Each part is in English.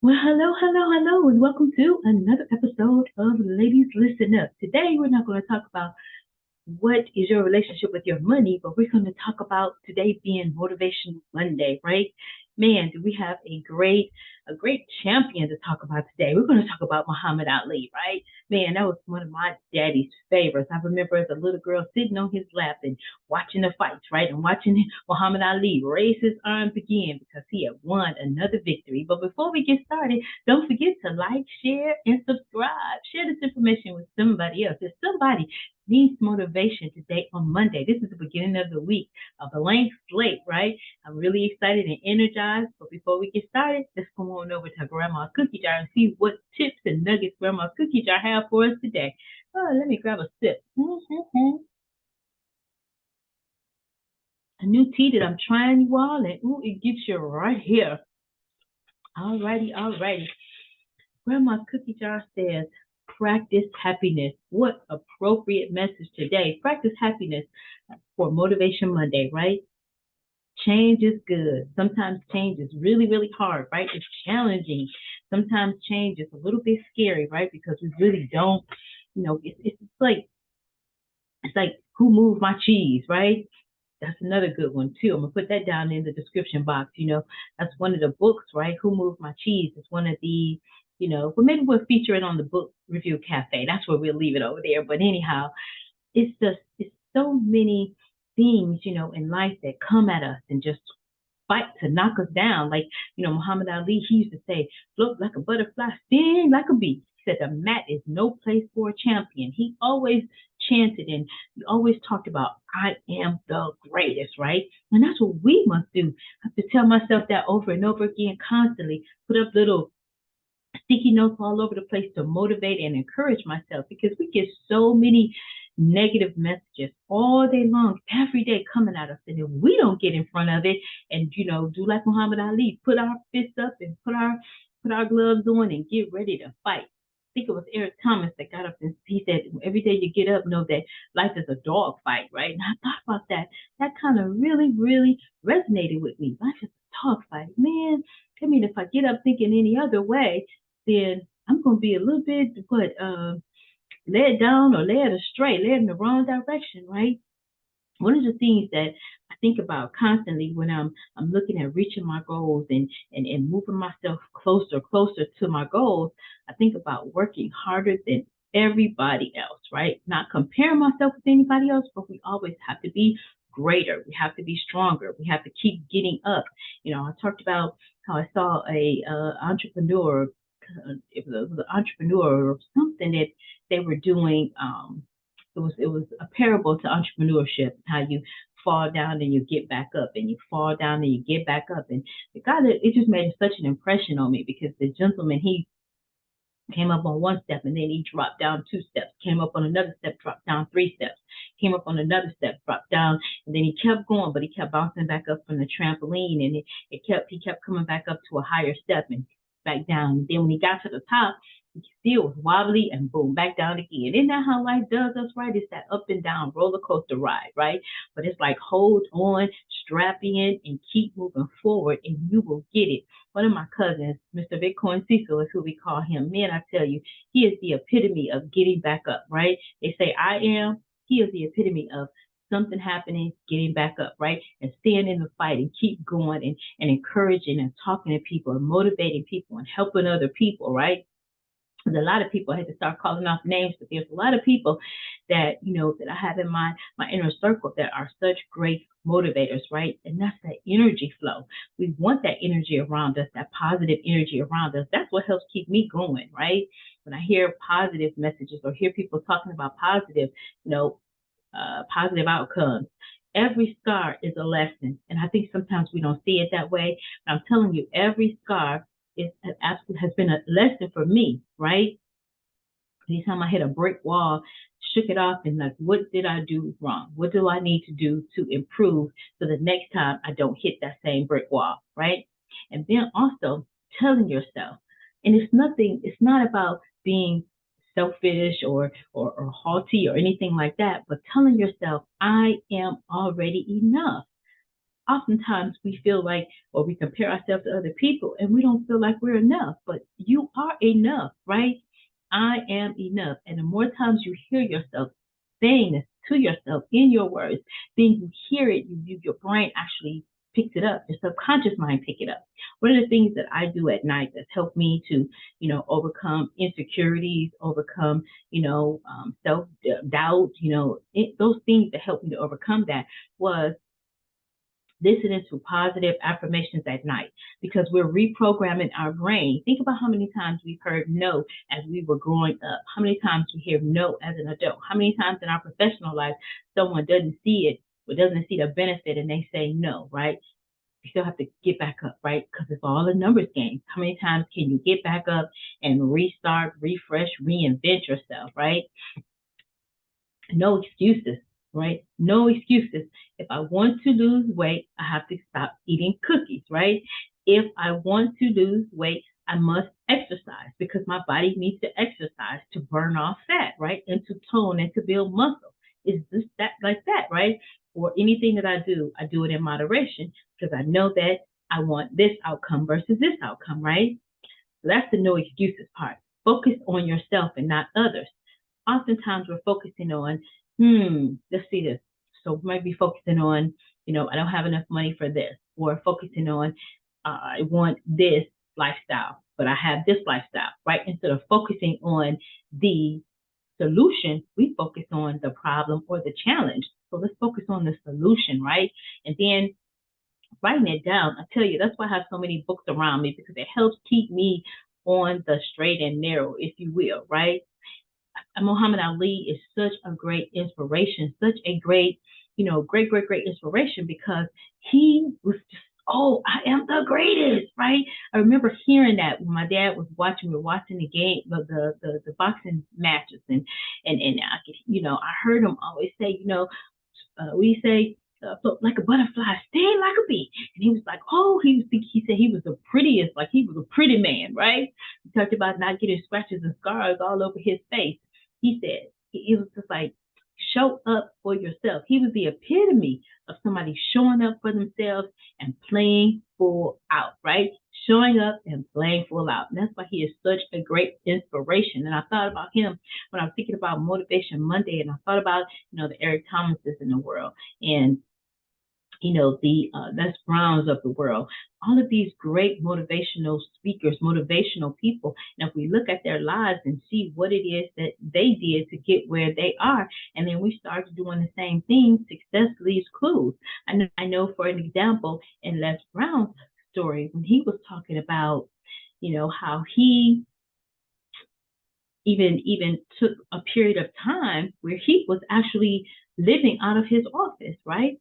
Well, hello, and welcome to another episode of Ladies Listen Up. Today, we're not going to talk about what is your relationship with your money, but we're going to talk about today being Motivation Monday, right? Man, do we have a great champion to talk about today. We're going to talk about Muhammad Ali, right? Man, that was one of my daddy's favorites. I remember as a little girl sitting on his lap and watching the fights, right? And watching Muhammad Ali raise his arms again because he had won another victory. But before we get started, don't forget to like, share, and subscribe. Share this information with somebody else. If somebody needs motivation today on Monday. This is the beginning of the week, a blank slate, right? I'm really excited and energized. But before we get started, let's go on over to Grandma's cookie jar and see what tips and nuggets Grandma's cookie jar have for us today. Oh, let me grab a sip. A new tea that I'm trying, you all, and ooh, it gets you right here. Alrighty. Grandma's cookie jar says, practice happiness. What appropriate message today. Practice happiness for Motivation Monday, right? Change is good. Sometimes change is really hard, right? It's challenging. Sometimes change is a little bit scary, right? Because we really don't, it's like who moved my cheese, right? That's another good one too. I'm gonna put that down in the description box. That's one of the books, right? Who Moved My Cheese? It's one of the, well, maybe we'll feature it on the book review cafe. That's where we'll leave it over there. But anyhow, it's so many things, in life that come at us and just fight to knock us down. Like, Muhammad Ali, he used to say, float like a butterfly, sting like a bee. He said the mat is no place for a champion. He always chanted and he always talked about, I am the greatest, right? And that's what we must do. I have to tell myself that over and over again constantly, put up little sticky notes all over the place to motivate and encourage myself because we get so many negative messages all day long, every day coming at us. And if we don't get in front of it and, do like Muhammad Ali, put our fists up and put our gloves on and get ready to fight. I think it was Eric Thomas that got up and he said, every day you get up, know that life is a dog fight, right? And I thought about that. That kind of really resonated with me. Life is a dog fight. Man, I mean, if I get up thinking any other way, then I'm going to be a little bit, led down or led astray, led in the wrong direction, right? One of the things that I think about constantly when I'm looking at reaching my goals and moving myself closer to my goals, I think about working harder than everybody else, right? Not comparing myself with anybody else, but we always have to be greater. We have to be stronger. We have to keep getting up. I talked about how I saw a entrepreneur. It was an entrepreneur or something that they were doing. It was a parable to entrepreneurship, how you fall down and you get back up, and you fall down and you get back up. And it just made such an impression on me because the gentleman, he came up on one step and then he dropped down two steps, came up on another step, dropped down three steps, came up on another step, dropped down, and then he kept going, but he kept bouncing back up from the trampoline, and he kept coming back up to a higher step and back down. And then when he got to the top, he still was wobbly and boom, back down again. Isn't that how life does us, right? It's that up and down roller coaster ride, right? But it's like hold on, strap in, and keep moving forward, and you will get it. One of my cousins, Mr. Bitcoin Cecil is who we call him. Man, I tell you, he is the epitome of getting back up, right? They say I am. He is the epitome of something happening, getting back up, right? And staying in the fight and keep going and encouraging and talking to people and motivating people and helping other people, right? There's a lot of people. I had to start calling off names, but there's a lot of people that that I have in my inner circle that are such great motivators, right? And that's that energy flow. We want that energy around us, that positive energy around us. That's what helps keep me going, right? When I hear positive messages or hear people talking about positive outcomes. Every scar is a lesson, and I think sometimes we don't see it that way. But I'm telling you, every scar is has been a lesson for me, right? Anytime I hit a brick wall, shook it off and like, what did I do wrong? What do I need to do to improve so the next time I don't hit that same brick wall, right? And then also telling yourself, and it's not about being selfish or haughty or anything like that, but telling yourself, I am already enough. oftentimes we feel like, or we compare ourselves to other people and we don't feel like we're enough, but you are enough, right? I am enough. And the more times you hear yourself saying this to yourself in your words, then you hear it, your brain actually picks it up, your subconscious mind pick it up. One of the things that I do at night that's helped me to, overcome insecurities, overcome, self doubt, those things that helped me to overcome that was listening to positive affirmations at night because we're reprogramming our brain. Think about how many times we've heard no as we were growing up, how many times we hear no as an adult, how many times in our professional life someone doesn't see it or doesn't see the benefit and they say no, right? You still have to get back up, right? Because it's all a numbers game. How many times can you get back up and restart, refresh, reinvent yourself, right? No excuses, right? No excuses. If I want to lose weight, I have to stop eating cookies, right? If I want to lose weight, I must exercise because my body needs to exercise to burn off fat, right? And to tone and to build muscle. Is this that like that, right? Or anything that I do it in moderation because I know that I want this outcome versus this outcome, right? So that's the no excuses part. Focus on yourself and not others. Oftentimes we're focusing on, let's see this. So we might be focusing on, I don't have enough money for this, or focusing on, I want this lifestyle, but I have this lifestyle, right? Instead of focusing on the solution, we focus on the problem or the challenge. So let's focus on the solution, right? And then writing it down, I tell you, that's why I have so many books around me because it helps keep me on the straight and narrow, if you will, right? Muhammad Ali is such a great inspiration, such a great, great inspiration because he was just, oh, I am the greatest, right? I remember hearing that when my dad was watching, we were watching the game, the boxing matches, and I could, I heard him always say, we say, float like a butterfly, stay like a bee. And he was like, oh, he said he was the prettiest, like he was a pretty man, right? He talked about not getting scratches and scars all over his face. He said, it was just like, show up for yourself. He was the epitome of somebody showing up for themselves and playing full out, right? Showing up and playing full out. And that's why he is such a great inspiration. And I thought about him when I was thinking about Motivation Monday, and I thought about, the Eric Thomases in the world, and the Les Browns of the world, all of these great motivational speakers, motivational people. And if we look at their lives and see what it is that they did to get where they are, and then we start doing the same thing, success leaves clues. I know for an example, in Les Brown's story, when he was talking about, how he even took a period of time where he was actually living out of his office, right?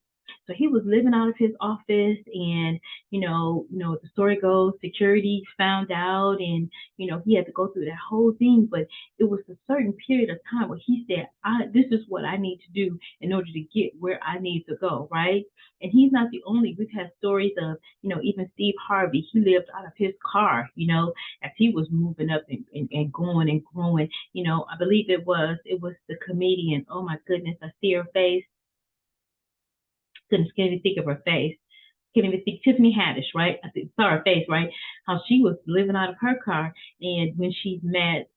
So he was living out of his office, and the story goes, security found out, and he had to go through that whole thing. But it was a certain period of time where he said, "This is what I need to do in order to get where I need to go." Right? And he's not the only. We've had stories of, even Steve Harvey. He lived out of his car, as he was moving up and going and growing. I believe it was the comedian. Oh my goodness, I see her face. Can't even think of her face. Can't even think Tiffany Haddish, right? I saw her face, right? How she was living out of her car, and when she met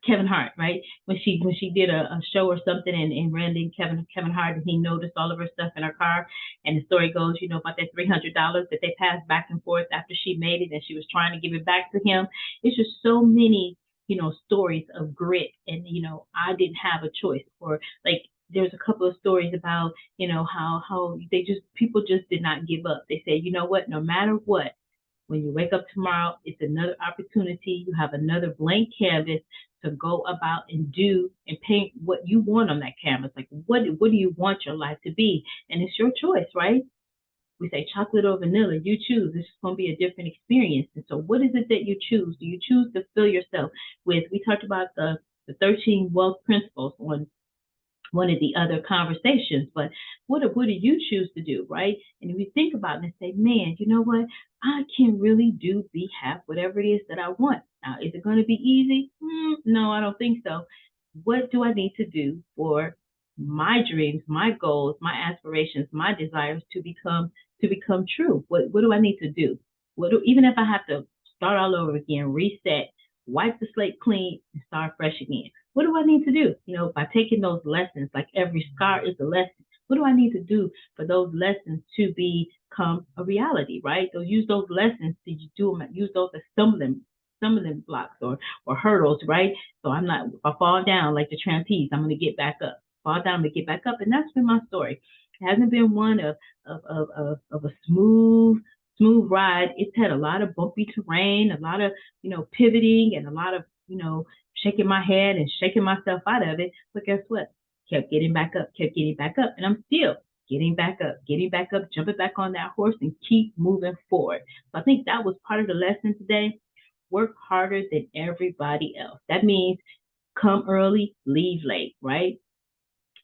Kevin Hart, right? When she did a show or something, and ran into Kevin Hart, and he noticed all of her stuff in her car, and the story goes, about that $300 that they passed back and forth after she made it, and she was trying to give it back to him. It's just so many, stories of grit, and I didn't have a choice, or like there's a couple of stories about, how people just did not give up. They said, you know what, no matter what, when you wake up tomorrow, it's another opportunity. You have another blank canvas to go about and do and paint what you want on that canvas. Like, what do you want your life to be? And it's your choice, right? We say chocolate or vanilla, you choose. It's just going to be a different experience. And so what is it that you choose? Do you choose to fill yourself with, we talked about the 13 wealth principles on one of the other conversations, but what do you choose to do, right? And if you think about it and say, man, you know what? I can really have whatever it is that I want. Now, is it going to be easy? No, I don't think so. What do I need to do for my dreams, my goals, my aspirations, my desires to become true? What do I need to do? Even if I have to start all over again, reset, wipe the slate clean, and start fresh again. What do I need to do? By taking those lessons, like every scar is a lesson. What do I need to do for those lessons to become a reality, right? So use those lessons to use those as stumbling blocks or hurdles, right? So I'm not, if I fall down like the trapeze, I'm going to get back up. Fall down, I'm going to get back up. And that's been my story. It hasn't been one of a smooth ride. It's had a lot of bumpy terrain, a lot of, pivoting and a lot of, shaking my head and shaking myself out of it. But guess what? Kept getting back up, kept getting back up. And I'm still getting back up, jumping back on that horse and keep moving forward. So I think that was part of the lesson today. Work harder than everybody else. That means come early, leave late, right?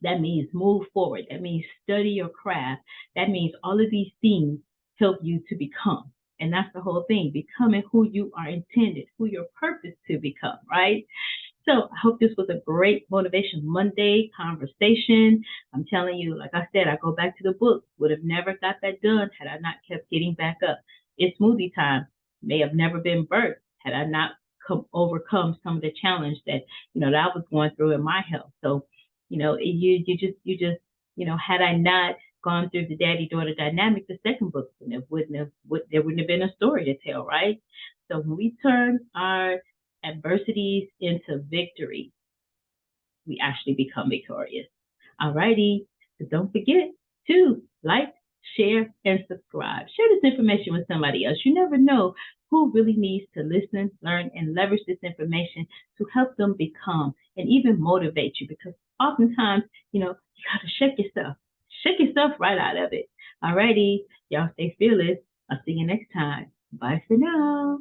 That means move forward. That means study your craft. That means all of these things help you to become. And that's the whole thing, becoming who you are intended, who your purpose to become, right? So I hope this was a great Motivation Monday conversation. I'm telling you, like I said, I go back to the book. Would have never got that done had I not kept getting back up. It's smoothie time. May have never been birthed had I not overcome some of the challenge that I was going through in my health. So you just had I not gone through the daddy-daughter dynamic, the second book there wouldn't have been a story to tell, right? So when we turn our adversities into victory, we actually become victorious. Alrighty, so don't forget to like, share, and subscribe. Share this information with somebody else. You never know who really needs to listen, learn, and leverage this information to help them become and even motivate you, because oftentimes, you got to shake yourself right out of it. Alrighty, y'all stay fearless. I'll see you next time. Bye for now.